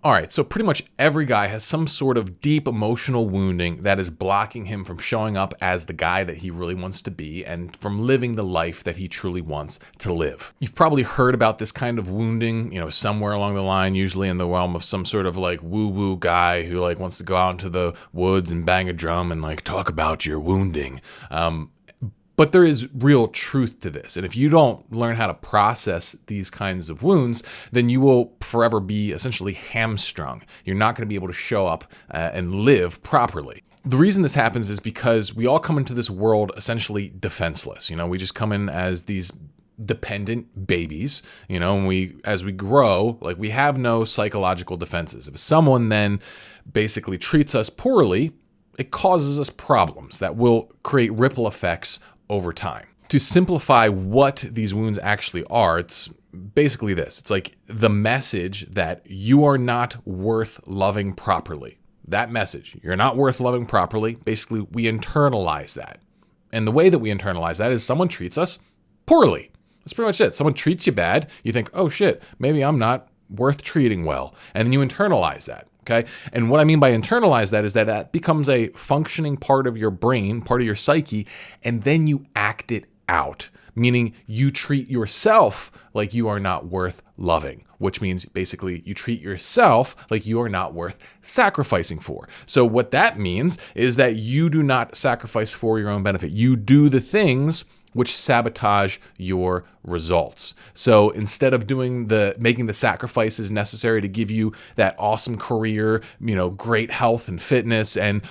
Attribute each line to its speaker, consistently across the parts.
Speaker 1: All right, so pretty much every guy has some sort of deep emotional wounding that is blocking him from showing up as the guy that he really wants to be and from living the life that he truly wants to live. You've probably heard about this kind of wounding, somewhere along the line, usually in the realm of some sort of like woo-woo guy who like wants to go out into the woods and bang a drum and like talk about your wounding. But there is real truth to this. And if you don't learn how to process these kinds of wounds, then you will forever be essentially hamstrung. You're not going to be able to show up and live properly. The reason this happens is because we all come into this world essentially defenseless. We just come in as these dependent babies, and as we grow, like we have no psychological defenses. If someone then basically treats us poorly, it causes us problems that will create ripple effects over time. To simplify what these wounds actually are, it's basically this. It's like the message that you are not worth loving properly. That message, you're not worth loving properly, basically we internalize that. And the way that we internalize that is someone treats us poorly. That's pretty much it. Someone treats you bad, you think, oh shit, maybe I'm not worth treating well. And then you internalize that. Okay. And what I mean by internalize that is that becomes a functioning part of your brain, part of your psyche, and then you act it out, meaning you treat yourself like you are not worth loving, which means basically you treat yourself like you are not worth sacrificing for. So what that means is that you do not sacrifice for your own benefit. You do the things which sabotage your results. So instead of making the sacrifices necessary to give you that awesome career, great health and fitness and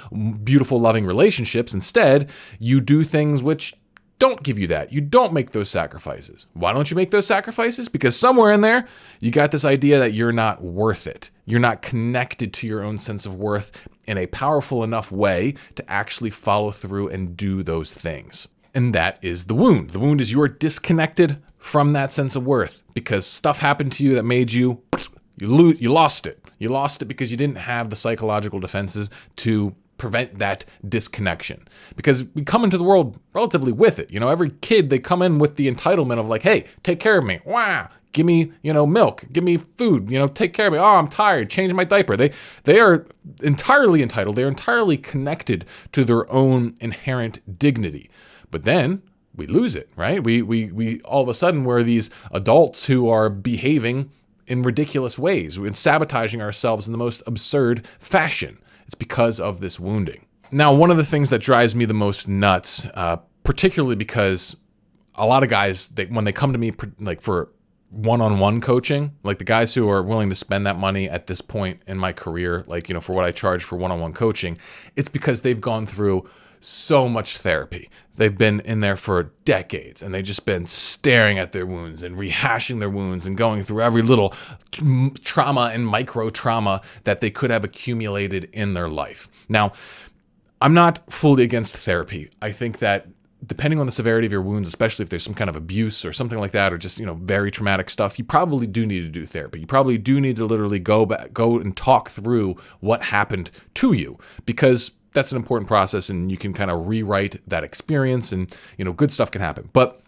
Speaker 1: beautiful loving relationships, instead you do things which don't give you that. You don't make those sacrifices. Why don't you make those sacrifices? Because somewhere in there, you got this idea that you're not worth it. You're not connected to your own sense of worth in a powerful enough way to actually follow through and do those things. And that is the wound. The wound is you are disconnected from that sense of worth because stuff happened to you that made you lost it. You lost it because you didn't have the psychological defenses to prevent that disconnection. Because we come into the world relatively with it. Every kid, they come in with the entitlement of like, hey, take care of me. Wow. Give me, milk, give me food, take care of me. Oh, I'm tired, change my diaper. They are entirely entitled. They're entirely connected to their own inherent dignity. But then we lose it, right? We all of a sudden we're these adults who are behaving in ridiculous ways. We're sabotaging ourselves in the most absurd fashion. It's because of this wounding. Now, one of the things that drives me the most nuts, particularly because a lot of guys, when they come to me like for one-on-one coaching, like the guys who are willing to spend that money at this point in my career, like, for what I charge for one-on-one coaching, it's because they've gone through so much therapy. They've been in there for decades and they've just been staring at their wounds and rehashing their wounds and going through every little trauma and micro trauma that they could have accumulated in their life. Now, I'm not fully against therapy. I think that depending on the severity of your wounds, especially if there's some kind of abuse or something like that, or just, very traumatic stuff, you probably do need to do therapy. You probably do need to literally go and talk through what happened to you, because that's an important process and you can kind of rewrite that experience and, good stuff can happen. But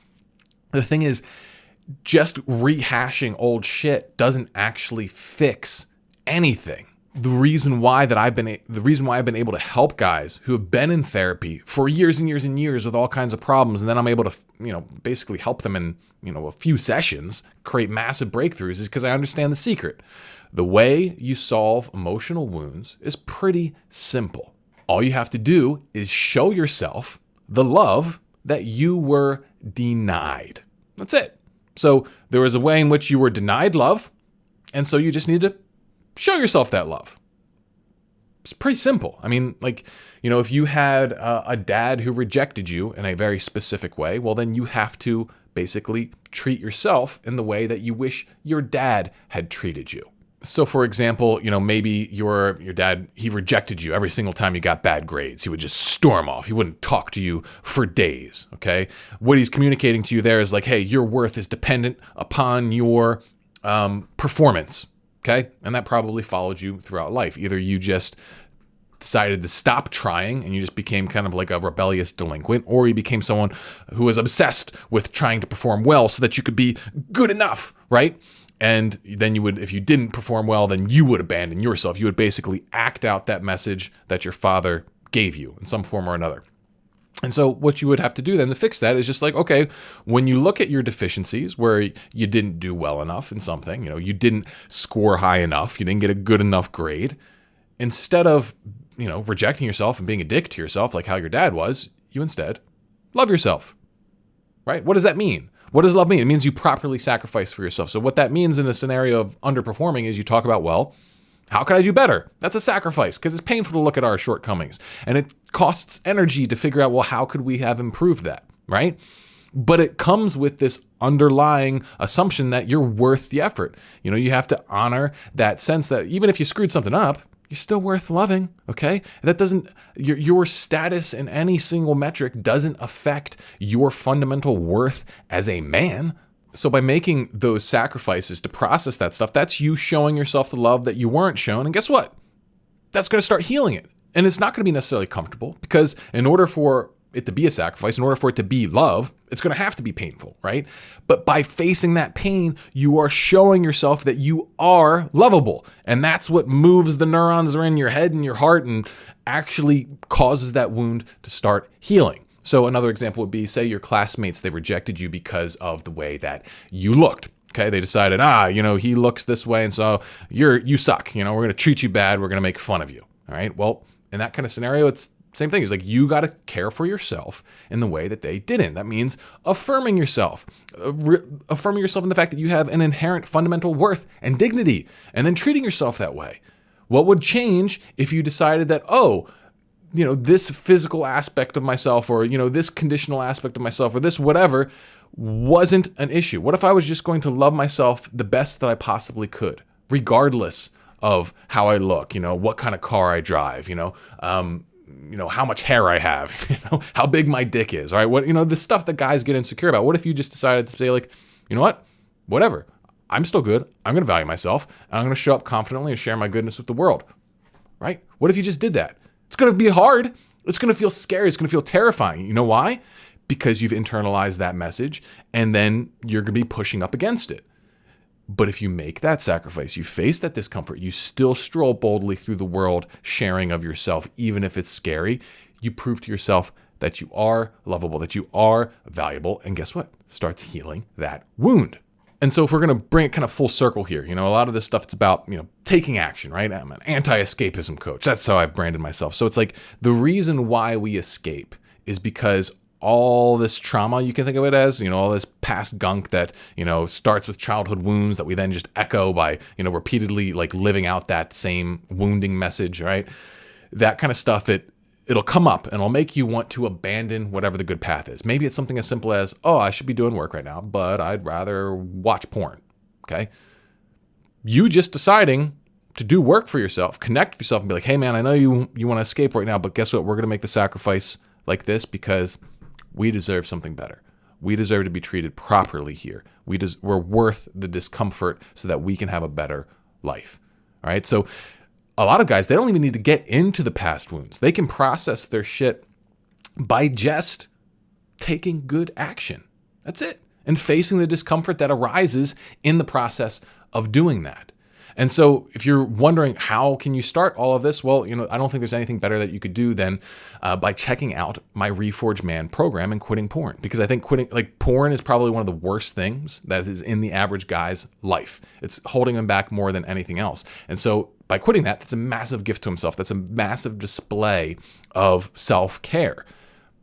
Speaker 1: the thing is, just rehashing old shit doesn't actually fix anything. The reason why I've been able to help guys who have been in therapy for years and years and years with all kinds of problems, and then I'm able to, basically help them in, a few sessions, create massive breakthroughs, is because I understand the secret. The way you solve emotional wounds is pretty simple. All you have to do is show yourself the love that you were denied. That's it. So there was a way in which you were denied love, and so you just need to show yourself that love. It's pretty simple. I mean, if you had a dad who rejected you in a very specific way, well, then you have to basically treat yourself in the way that you wish your dad had treated you. So for example, maybe your dad, he rejected you every single time you got bad grades. He would just storm off. He wouldn't talk to you for days, okay? What he's communicating to you there is like, hey, your worth is dependent upon your performance, okay? And that probably followed you throughout life. Either you just decided to stop trying and you just became kind of like a rebellious delinquent, or you became someone who was obsessed with trying to perform well so that you could be good enough, right? And then you would, if you didn't perform well, then you would abandon yourself. You would basically act out that message that your father gave you in some form or another. And so what you would have to do then to fix that is just like, okay, when you look at your deficiencies where you didn't do well enough in something, you didn't score high enough, you didn't get a good enough grade, instead of, rejecting yourself and being a dick to yourself like how your dad was, you instead love yourself, right? What does that mean? What does love mean? It means you properly sacrifice for yourself. So what that means in the scenario of underperforming is you talk about, well, how can I do better? That's a sacrifice because it's painful to look at our shortcomings. And it costs energy to figure out, well, how could we have improved that, right? But it comes with this underlying assumption that you're worth the effort. You have to honor that sense that even if you screwed something up, you're still worth loving, okay? That doesn't, your status in any single metric doesn't affect your fundamental worth as a man. So by making those sacrifices to process that stuff, that's you showing yourself the love that you weren't shown. And guess what? That's going to start healing it. And it's not going to be necessarily comfortable because in order for it to be a sacrifice, in order for it to be love, it's going to have to be painful, right? But by facing that pain, you are showing yourself that you are lovable. And that's what moves the neurons that are in your head and your heart and actually causes that wound to start healing. So another example would be, say your classmates, they rejected you because of the way that you looked. Okay, they decided, he looks this way, and so you suck. We're going to treat you bad. We're going to make fun of you. All right. Well, in that kind of scenario, it's same thing. It's like you got to care for yourself in the way that they didn't. That means affirming yourself, affirming yourself in the fact that you have an inherent fundamental worth and dignity, and then treating yourself that way. What would change if you decided that, this physical aspect of myself or, this conditional aspect of myself or this whatever wasn't an issue? What if I was just going to love myself the best that I possibly could, regardless of how I look, what kind of car I drive, how much hair I have, how big my dick is, all right? The stuff that guys get insecure about. What if you just decided to say like, you know what, whatever, I'm still good. I'm going to value myself. And I'm going to show up confidently and share my goodness with the world, right? What if you just did that? It's going to be hard. It's going to feel scary. It's going to feel terrifying. You know why? Because you've internalized that message and then you're going to be pushing up against it. But if you make that sacrifice, you face that discomfort, you still stroll boldly through the world sharing of yourself, even if it's scary, you prove to yourself that you are lovable, that you are valuable, and guess what? Starts healing that wound. And so if we're going to bring it kind of full circle here, a lot of this stuff, it's about, taking action, right? I'm an anti-escapism coach. That's how I've branded myself. So it's like the reason why we escape is because all this trauma, you can think of it as, all this past gunk that, starts with childhood wounds that we then just echo by, repeatedly like living out that same wounding message, right? That kind of stuff, it'll come up and it'll make you want to abandon whatever the good path is. Maybe it's something as simple as, I should be doing work right now, but I'd rather watch porn, okay? You just deciding to do work for yourself, connect with yourself and be like, hey man, I know you want to escape right now, but guess what? We're going to make the sacrifice like this because we deserve something better. We deserve to be treated properly here. We're worth the discomfort so that we can have a better life. All right. So a lot of guys, they don't even need to get into the past wounds. They can process their shit by just taking good action. That's it. And facing the discomfort that arises in the process of doing that. And so if you're wondering how can you start all of this, well, I don't think there's anything better that you could do than by checking out my Reforged Man program and quitting porn. Because I think porn is probably one of the worst things that is in the average guy's life. It's holding him back more than anything else. And so by quitting that's a massive gift to himself. That's a massive display of self-care.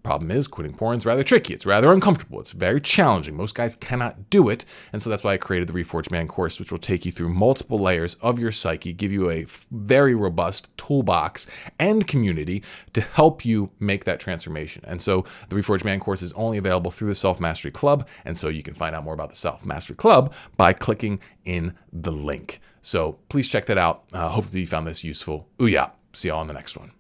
Speaker 1: Problem is, quitting porn is rather tricky. It's rather uncomfortable. It's very challenging. Most guys cannot do it. And so that's why I created the Reforged Man course, which will take you through multiple layers of your psyche, give you a very robust toolbox and community to help you make that transformation. And so the Reforged Man course is only available through the Self Mastery Club. And so you can find out more about the Self Mastery Club by clicking in the link. So please check that out. Hopefully you found this useful. Ooh yeah. See y'all on the next one.